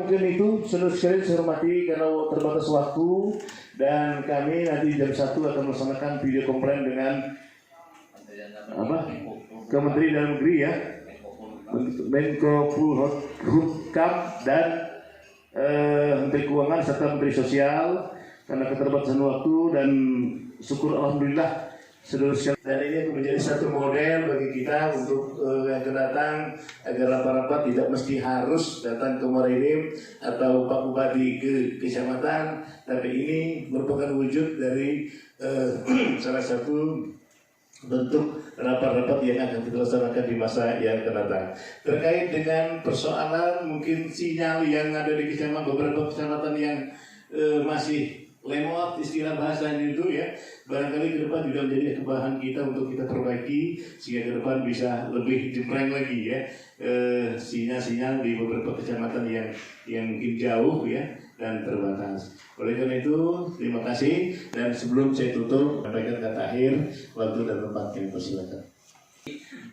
mungkin itu seluruh sekali saya hormati karena terbatas waktu, dan kami nanti jam 1 akan melaksanakan video konferensi dengan Kementerian Dalam Negeri ya, Menko Polhukam dan Menteri Keuangan serta Menteri Sosial karena keterbatasan waktu, dan syukur alhamdulillah seluruh sekali. Dan ini menjadi satu model bagi kita untuk yang akan datang, agar rapat-rapat tidak mesti harus datang ke Muara atau Pak Bupati ke kecamatan, tapi ini merupakan wujud dari salah satu bentuk rapat-rapat yang akan kita laksanakan di masa yang akan datang. Terkait dengan persoalan mungkin sinyal yang ada di kecamatan, beberapa kecamatan yang masih lemot istilah bahasanya itu ya, barangkali ke depan juga menjadi bahan kita untuk kita perbaiki sehingga ke depan bisa lebih jempreng lagi ya, sinyal-sinyal di beberapa kecamatan yang mungkin jauh ya dan terbatas. Oleh karena itu terima kasih, dan sebelum saya tutup sampaikan kata akhir, waktu dan tempatnya, persilakan.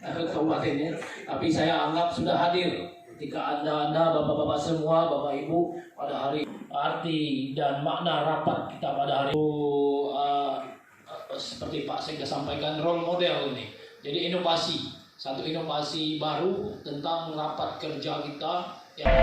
Kabupatennya, tapi saya anggap sudah hadir ketika anda bapak-bapak semua, bapak ibu pada hari arti dan makna rapat kita pada hari itu seperti Pak Sekda sampaikan, role model ini. Jadi satu inovasi baru tentang rapat kerja kita yang